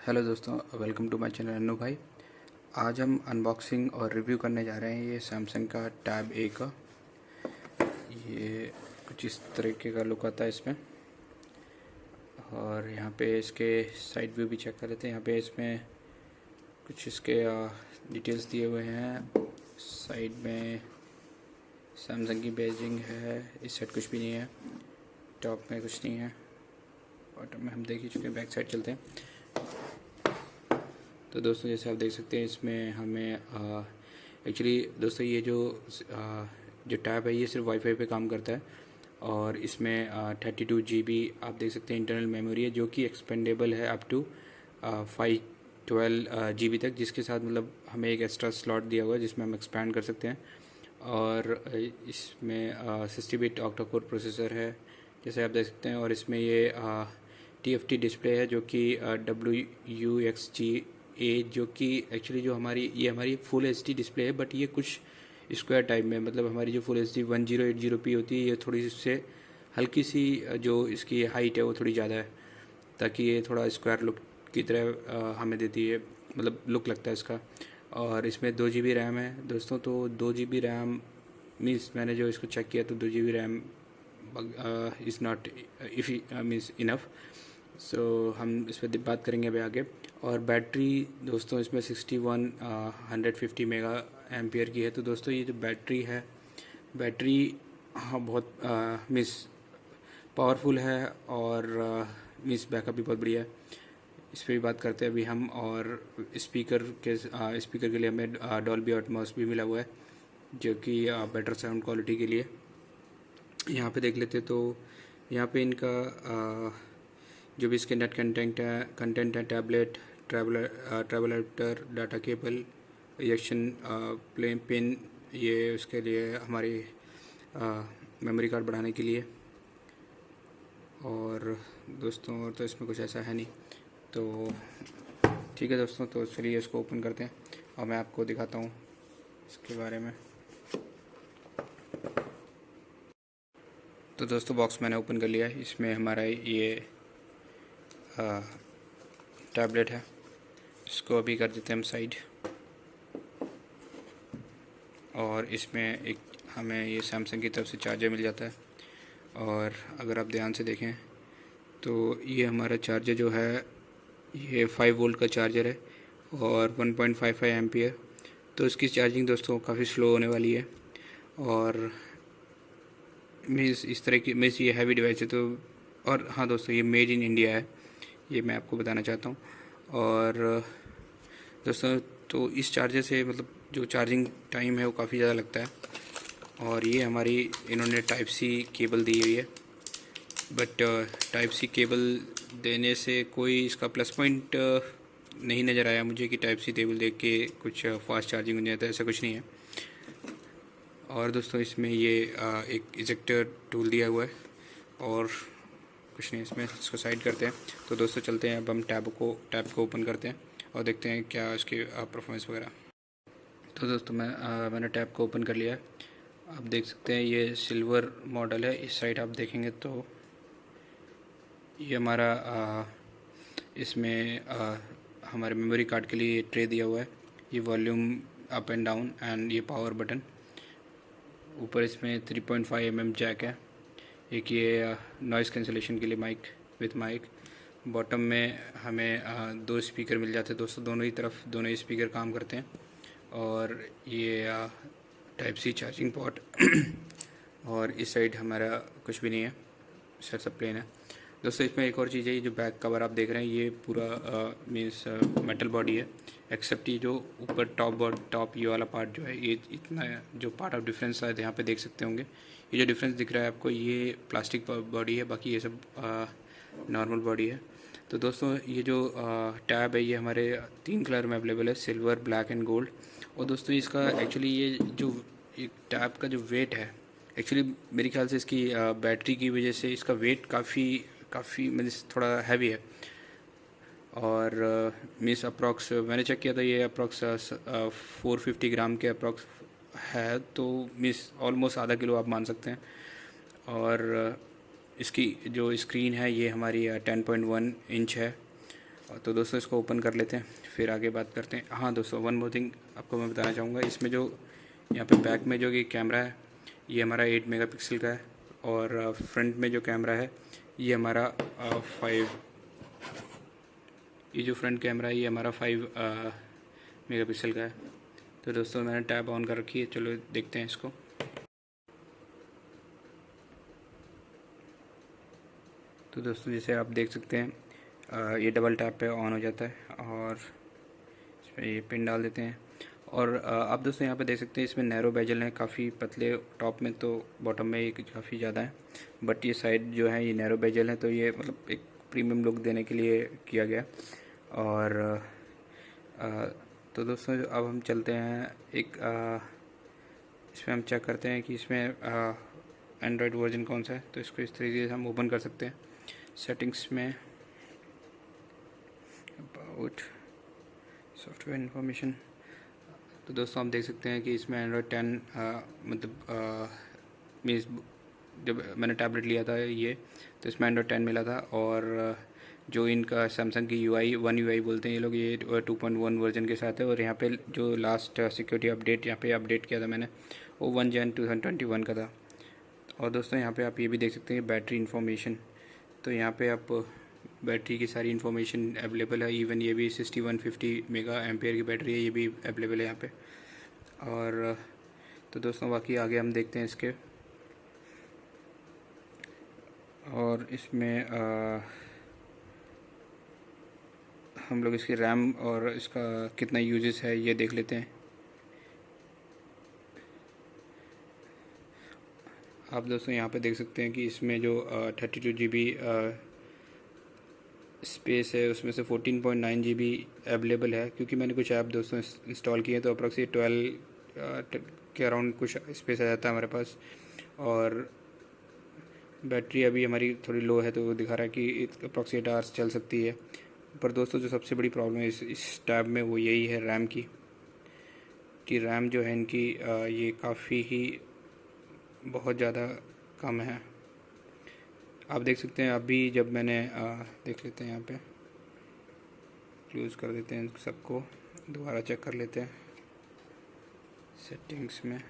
Hello दोस्तों, welcome to my channel Annu भाई। आज हम अनबॉक्सिंग और रिव्यू करने जा रहे हैं ये सैमसंग का टैब ए का। ये कुछ इस तरीके का लुक आता है इसमें। और यहाँ पे इसके साइड व्यू भी चेक कर लेते हैं। यहाँ पे इसमें कुछ इसके डिटेल्स दिए हुए हैं। साइड में सैमसंग की बैजिंग है। इस साइड कुछ भी नहीं है, टॉप में कुछ नहीं है, बॉटम में हम देख ही चुके हैं। बैक साइड चलते हैं। तो दोस्तों जैसे आप देख सकते हैं इसमें हमें एक्चुअली दोस्तों ये जो टैब है ये सिर्फ वाईफाई पे काम करता है। और इसमें 32 GB आप देख सकते हैं इंटरनल मेमोरी है, जो कि एक्सपेंडेबल है अप टू 512 GB तक, जिसके साथ मतलब हमें एक एक्स्ट्रा स्लॉट दिया हुआ है जिसमें हम एक्सपैंड कर सकते हैं। और इसमें 60-बिट ऑक्टा कोर प्रोसेसर है जैसे आप देख सकते हैं। और इसमें ये TFT डिस्प्ले है जो कि WUXGA, जो कि एक्चुअली जो हमारी फुल HD डिस्प्ले है, बट ये कुछ स्क्वायर टाइप में, मतलब हमारी जो फुल HD 1080p होती है ये थोड़ी इससे हल्की सी जो इसकी हाइट है वो थोड़ी ज़्यादा है, ताकि ये थोड़ा स्क्वायर लुक की तरह हमें देती है, मतलब लुक लगता है इसका। और इसमें 2 GB रैम है दोस्तों। तो 2 GB रैम मीन्स मैंने जो इसको चेक किया तो 2 GB RAM is not means enough. So हम इस पर बात करेंगे अभी आगे। और बैटरी दोस्तों इसमें 150 मेगा एम्पियर की है। तो दोस्तों ये जो बैटरी है, बैटरी बहुत मीन्स पावरफुल है और मीन्स बैकअप भी बहुत बढ़िया है। इस पर भी बात करते हैं अभी हम। और स्पीकर के लिए हमें डॉल्बी एटमॉस भी मिला हुआ है, जो कि बेटर साउंड क्वालिटी के लिए। यहाँ पे देख लेते तो यहाँ पे इनका जो भी इसके नेट कंटेंट है tablet, travel adapter, data cable, ejection pin, ये उसके लिए हमारी मेमोरी कार्ड बढ़ाने के लिए। और दोस्तों और तो इसमें कुछ ऐसा है नहीं। तो ठीक है दोस्तों, तो चलिए इसको ओपन करते हैं और मैं आपको दिखाता हूँ इसके बारे में। तो दोस्तों बॉक्स मैंने ओपन कर लिया है। इसमें हमारा ये टैबलेट है, इसको अभी कर देते हैं हम साइड। और इसमें एक हमें ये सैमसंग की तरफ से चार्जर मिल जाता है। और अगर आप ध्यान से देखें तो ये हमारा चार्जर जो है ये 5 वोल्ट का चार्जर है और 1.55 एम्पियर। तो इसकी चार्जिंग दोस्तों काफ़ी स्लो होने वाली है। और मीन्स इस तरह की मीन्स ये हैवी डिवाइस है। तो और हाँ दोस्तों, ये मेड इन इंडिया है, ये मैं आपको बताना चाहता हूँ। और दोस्तों तो इस चार्जर से मतलब जो चार्जिंग टाइम है वो काफ़ी ज़्यादा लगता है। और ये हमारी इन्होंने टाइप सी केबल दी हुई है, बट टाइप सी केबल देने से कोई इसका प्लस पॉइंट नहीं नज़र आया मुझे कि टाइप सी केबल देख के कुछ फास्ट चार्जिंग हो जाता है, ऐसा कुछ नहीं है। और दोस्तों इसमें ये एक इजेक्टर टूल दिया हुआ है और कुछ नहीं इसमें। इसको साइड करते हैं। तो दोस्तों चलते हैं अब हम टैब को ओपन करते हैं और देखते हैं क्या उसकी परफॉर्मेंस वगैरह। तो दोस्तों मैंने टैब को ओपन कर लिया है। आप देख सकते हैं ये सिल्वर मॉडल है। इस साइड आप देखेंगे तो ये हमारा इसमें हमारे मेमोरी कार्ड के लिए ट्रे दिया हुआ है। ये volume up and down and ये पावर बटन। ऊपर इसमें 3.5 mm जैक है। एक ये नॉइज़ कैंसिलेशन के लिए माइक विथ माइक। बॉटम में हमें 2 स्पीकर मिल जाते हैं दोस्तों, दोनों ही तरफ दोनों ही स्पीकर काम करते हैं। और ये टाइप सी चार्जिंग पोर्ट। और इस साइड हमारा कुछ भी नहीं है, सर सब प्लेन है दोस्तों। इसमें एक और चीज़ है, ये जो बैक कवर आप देख रहे हैं ये पूरा मीन्स मेटल बॉडी है, एक्सेप्ट ये जो ऊपर टॉप ये वाला पार्ट जो है, ये इतना जो पार्ट ऑफ डिफरेंस शायद यहाँ पे देख सकते होंगे। ये जो डिफरेंस दिख रहा है आपको ये प्लास्टिक बॉडी है, बाकी ये सब नॉर्मल बॉडी है। तो दोस्तों ये जो टैब है ये हमारे 3 कलर में अवेलेबल है, सिल्वर, ब्लैक एंड गोल्ड। और दोस्तों इसका एक्चुअली ये जो एक टैब का जो वेट है, एक्चुअली मेरे ख्याल से इसकी बैटरी की वजह से इसका वेट काफ़ी मतलब थोड़ा हैवी है। और मीन्स अप्रॉक्स मैंने चेक किया था ये अप्रॉक्स 450 ग्राम के अप्रॉक्स है। तो मीन्स ऑलमोस्ट आधा किलो आप मान सकते हैं। और इसकी जो स्क्रीन है ये हमारी 10.1 इंच है। तो दोस्तों इसको ओपन कर लेते हैं, फिर आगे बात करते हैं। हाँ दोस्तों, वन मोर थिंग आपको मैं बताना चाहूँगा, इसमें जो यहाँ पे बैक में जो ये कैमरा है ये हमारा 8 मेगापिक्सल का है, और फ्रंट में जो कैमरा है ये हमारा 5, ये जो फ्रंट कैमरा है ये हमारा 5 मेगापिक्सल का है। तो दोस्तों मैंने टैब ऑन कर रखी है, चलो देखते हैं इसको। तो दोस्तों जैसे आप देख सकते हैं ये डबल टैप पे ऑन हो जाता है, और इस पर ये पिन डाल देते हैं। और आप दोस्तों यहाँ पे देख सकते हैं इसमें नैरो बेजल है, काफ़ी पतले टॉप में, तो बॉटम में ये काफ़ी ज़्यादा है, बट ये साइड जो है ये नैरो बेजल है, तो ये मतलब एक प्रीमियम लुक देने के लिए किया गया। और तो दोस्तों अब हम चलते हैं इसमें हम चेक करते हैं कि इसमें एंड्रॉयड वर्जन कौन सा है। तो इसको इस तरीके से हम ओपन कर सकते हैं सेटिंग्स में, अबाउट सॉफ्टवेयर इन्फॉर्मेशन। तो दोस्तों आप देख सकते हैं कि इसमें एंड्रॉयड 10 मतलब मीन्स जब मैंने टैबलेट लिया था ये, तो इसमें एंड्रॉयड 10 मिला था। और जो इनका सैमसंग की वन UI बोलते हैं ये लोग, ये 2.1 वर्जन के साथ है। और यहाँ पे जो लास्ट सिक्योरिटी अपडेट यहाँ पे अपडेट किया था मैंने, वो 1 Jan 2021 का था। और दोस्तों यहाँ पे आप ये भी देख सकते हैं बैटरी इन्फॉर्मेशन, तो यहाँ पे आप बैटरी की सारी इन्फॉर्मेशन अवेलेबल है। इवन ये भी 6150 मेगा एम्पेयर की बैटरी है, ये भी अवेलेबल है यहाँ पे। और तो दोस्तों बाकी आगे हम देखते हैं इसके, और इसमें हम लोग इसकी रैम और इसका कितना यूजेस है ये देख लेते हैं। आप दोस्तों यहाँ पे देख सकते हैं कि इसमें जो 32 GB स्पेस है, उसमें से 14.9 GB अवेलेबल है, क्योंकि मैंने कुछ ऐप दोस्तों इंस्टॉल किए हैं, तो अप्रॉक्सीमेट 12 के अराउंड कुछ स्पेस आ जाता है हमारे पास। और बैटरी अभी हमारी थोड़ी लो है, तो वो दिखा रहा है कि अप्रॉक्सीमेट आवर्स चल सकती है। पर दोस्तों जो सबसे बड़ी प्रॉब्लम है इस टैब में वो यही है रैम की, कि रैम जो है इनकी ये काफ़ी ही बहुत ज़्यादा कम है। आप देख सकते हैं अभी जब मैंने देख लेते हैं यहाँ पे, क्लोज कर देते हैं सबको, दोबारा चेक कर लेते हैं सेटिंग्स में।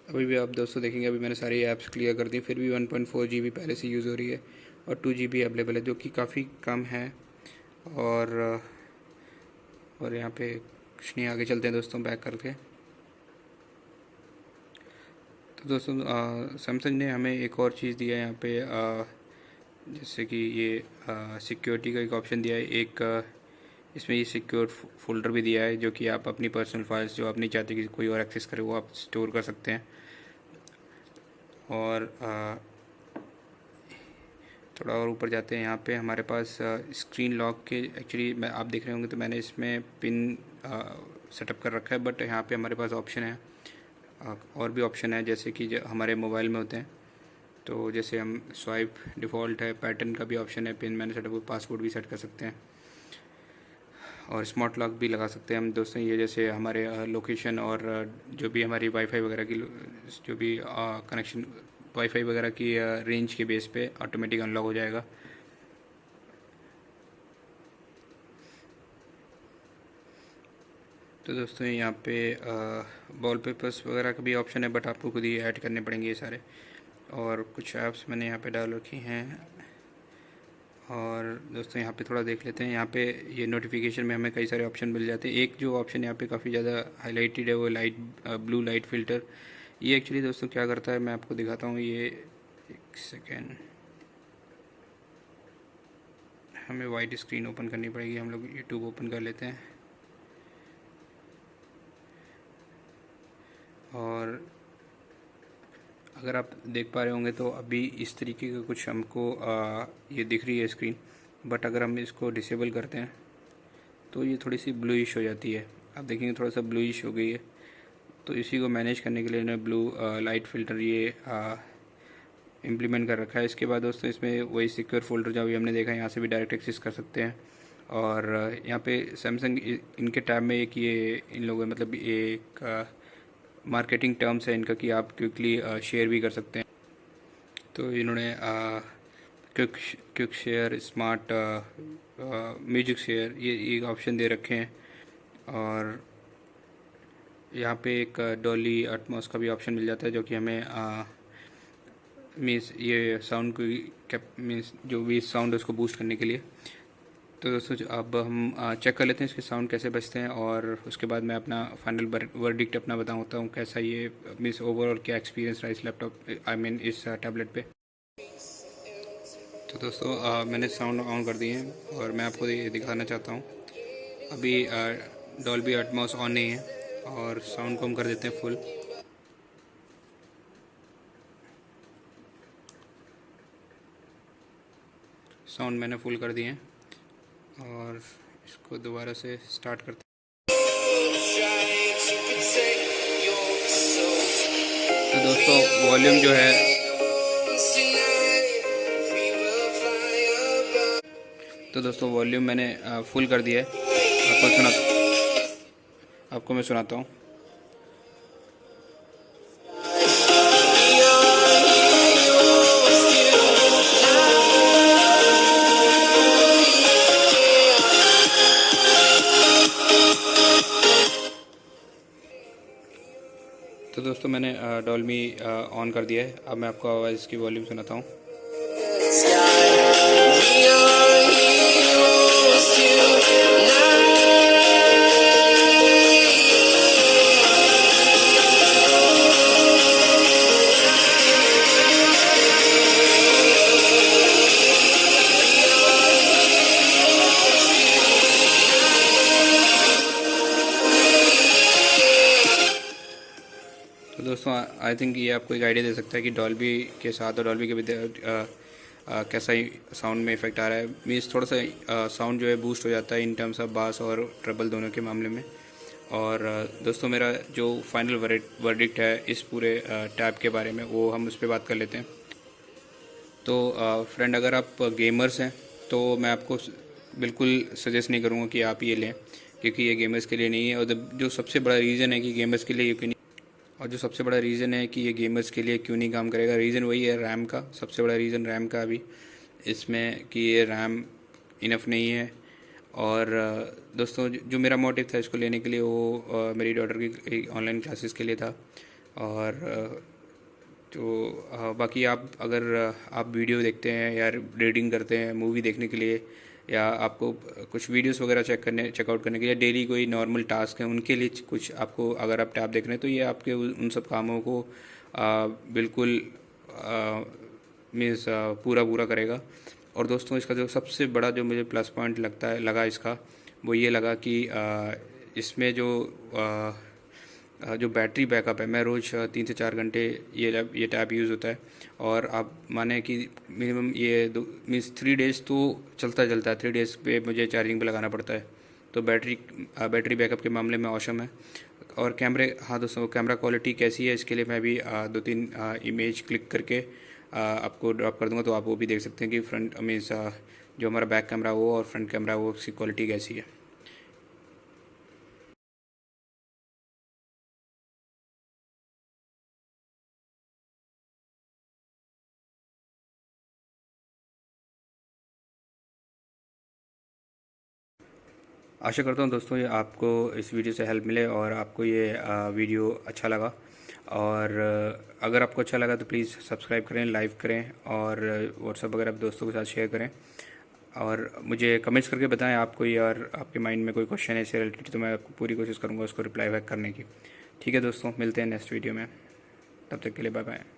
अभी भी आप दोस्तों देखेंगे अभी मैंने सारी ऐप्स क्लियर कर दी, फिर भी 1.4 GB पहले से यूज़ हो रही है, और 2 GB अवेलेबल है, जो कि काफ़ी कम है। और यहाँ पे कुछ नहीं, आगे चलते हैं दोस्तों बैक करके। तो दोस्तों सैमसंग ने हमें एक और चीज़ दिया है यहाँ पे, जैसे कि ये सिक्योरिटी का एक ऑप्शन दिया है, एक इसमें ये सिक्योर फोल्डर भी दिया है, जो कि आप अपनी पर्सनल फाइल्स जो आप नहीं चाहते कि कोई और एक्सेस करे वो आप स्टोर कर सकते हैं। और थोड़ा और ऊपर जाते हैं, यहाँ पे हमारे पास स्क्रीन लॉक के एक्चुअली मैं आप देख रहे होंगे, तो मैंने इसमें पिन सेटअप कर रखा है, बट यहाँ पे हमारे पास ऑप्शन है, और भी ऑप्शन है, जैसे कि हमारे मोबाइल में होते हैं। तो जैसे हम स्वाइप डिफ़ॉल्ट है, पैटर्न का भी ऑप्शन है, पिन मैंने सेटअप, पासवर्ड भी सेट कर सकते हैं, और स्मार्ट लॉक भी लगा सकते हैं हम दोस्तों। ये जैसे हमारे लोकेशन और जो भी हमारी वाईफाई वगैरह की जो भी कनेक्शन वाईफाई वगैरह की रेंज के बेस पे ऑटोमेटिक अनलॉक हो जाएगा। तो दोस्तों यहाँ पे वॉलपेपर्स वगैरह का भी ऑप्शन है, बट आपको खुद ही ऐड करने पड़ेंगे ये सारे। और कुछ ऐप्स मैंने यहाँ पे डाल रखी हैं। और दोस्तों यहाँ पे थोड़ा देख लेते हैं, यहाँ पे ये नोटिफिकेशन में हमें कई सारे ऑप्शन मिल जाते हैं। एक जो ऑप्शन यहाँ पे काफ़ी ज़्यादा हाईलाइटेड है वो ब्लू लाइट फ़िल्टर। ये एक्चुअली दोस्तों क्या करता है मैं आपको दिखाता हूँ। ये एक सेकेंड, हमें वाइट स्क्रीन ओपन करनी पड़ेगी, हम लोग यूट्यूब ओपन कर लेते हैं। और अगर आप देख पा रहे होंगे तो अभी इस तरीके का कुछ हमको ये दिख रही है स्क्रीन, बट अगर हम इसको डिसेबल करते हैं तो ये थोड़ी सी ब्लूइश हो जाती है। आप देखेंगे थोड़ा सा ब्लूइश हो गई है, तो इसी को मैनेज करने के लिए इन्होंने ब्लू लाइट फ़िल्टर ये इम्प्लीमेंट कर रखा है। इसके बाद दोस्तों इसमें वही सिक्योर फोल्डर जो अभी हमने देखा, यहाँ से भी डायरेक्ट एक्सेस कर सकते हैं। और यहाँ पे सैमसंग इनके टैब में एक ये इन लोगों मतलब एक मार्केटिंग टर्म्स है इनका कि आप क्विकली शेयर भी कर सकते हैं। तो इन्होंने quick quick share, smart music share, ये ऑप्शन दे रखे हैं। और यहाँ पे एक डॉली एटमॉस का भी ऑप्शन मिल जाता है, जो कि हमें मीन्स ये साउंड को मीन्स जो भी साउंड है उसको बूस्ट करने के लिए। तो दोस्तों अब हम चेक कर लेते हैं इसके साउंड कैसे बजते हैं, और उसके बाद मैं अपना फाइनल वर्डिक्ट अपना बताता हूँ कैसा ये मीन्स ओवरऑल क्या एक्सपीरियंस रहा इस लैपटॉप, आई मीन इस टैबलेट पे। तो दोस्तों मैंने साउंड ऑन कर दिए हैं और मैं आपको ये दिखाना चाहता हूँ। अभी डॉल्बी एटमॉस ऑन नहीं है, और साउंड को हम कर देते हैं फुल। साउंड मैंने फुल कर दिए हैं और इसको दोबारा से स्टार्ट करते हैं। तो दोस्तों वॉल्यूम जो है, तो दोस्तों वॉल्यूम मैंने फुल कर दिया है। आपको मैं सुनाता हूँ। तो दोस्तों मैंने डॉल्बी ऑन कर दिया है। अब मैं आपको आवाज़ की वॉल्यूम सुनाता हूँ। तो दोस्तों आई थिंक ये आपको एक आइडिया दे सकता है कि डॉल्बी के साथ और डॉल्बी के विद कैसा ही साउंड में इफेक्ट आ रहा है। मीन्स थोड़ा सा साउंड जो है बूस्ट हो जाता है इन टर्म्स ऑफ बास और ट्रबल दोनों के मामले में। और दोस्तों मेरा जो फाइनल वर्डिक्ट है इस पूरे टैब के बारे में, वो हम उस पर बात कर लेते हैं। तो फ्रेंड, अगर आप गेमर्स हैं तो मैं आपको बिल्कुल सजेस्ट नहीं करूँगा कि आप ये लें, क्योंकि ये गेमर्स के लिए नहीं है। और जो सबसे बड़ा रीज़न है कि गेमर्स के लिए क्यों नहीं, और जो सबसे बड़ा रीज़न है कि ये गेमर्स के लिए क्यों नहीं काम करेगा, रीज़न वही है रैम का। सबसे बड़ा रीज़न रैम का अभी इसमें कि ये रैम इनफ नहीं है। और दोस्तों जो मेरा मोटिव था इसको लेने के लिए, वो मेरी डॉटर की ऑनलाइन क्लासेस के लिए था। और तो बाकी आप अगर आप वीडियो देखते हैं या रीडिंग करते हैं मूवी देखने के लिए, या आपको कुछ वीडियोस वगैरह चेकआउट करने के लिए, डेली कोई नॉर्मल टास्क है उनके लिए कुछ आपको, अगर आप टैब देख रहे हैं तो ये आपके उन सब कामों को बिल्कुल मीन्स पूरा करेगा। और दोस्तों इसका जो सबसे बड़ा जो मुझे प्लस पॉइंट लगा इसका, वो ये लगा कि इसमें जो बैटरी बैकअप है, मैं रोज़ 3 से 4 घंटे ये टैब यूज़ होता है। और आप माने कि मिनिमम ये मीन्स 3 डेज़ तो चलता है। 3 डेज़ पे मुझे चार्जिंग पे लगाना पड़ता है। तो बैटरी बैकअप के मामले में ऑसम है। और कैमरे, हाँ दोस्तों, कैमरा क्वालिटी कैसी है इसके लिए मैं भी 2-3 इमेज क्लिक करके आपको ड्रॉप कर दूंगा, तो आप वो भी देख सकते हैं कि फ्रंट मीन्स जो हमारा बैक कैमरा वो और फ्रंट कैमरा वो उसकी क्वालिटी कैसी है। आशा करता हूँ दोस्तों ये आपको इस वीडियो से हेल्प मिले और आपको ये वीडियो अच्छा लगा। और अगर आपको अच्छा लगा तो प्लीज़ सब्सक्राइब करें, लाइक करें, और व्हाट्सएप वगैरह दोस्तों के साथ शेयर करें। और मुझे कमेंट्स करके बताएं आपको, और आपके माइंड में कोई क्वेश्चन है इससे रिलेटेड, तो मैं आपको पूरी कोशिश करूँगा उसको रिप्लाई बैक करने की। ठीक है दोस्तों, मिलते हैं नेक्स्ट वीडियो में, तब तक के लिए बाय बाय।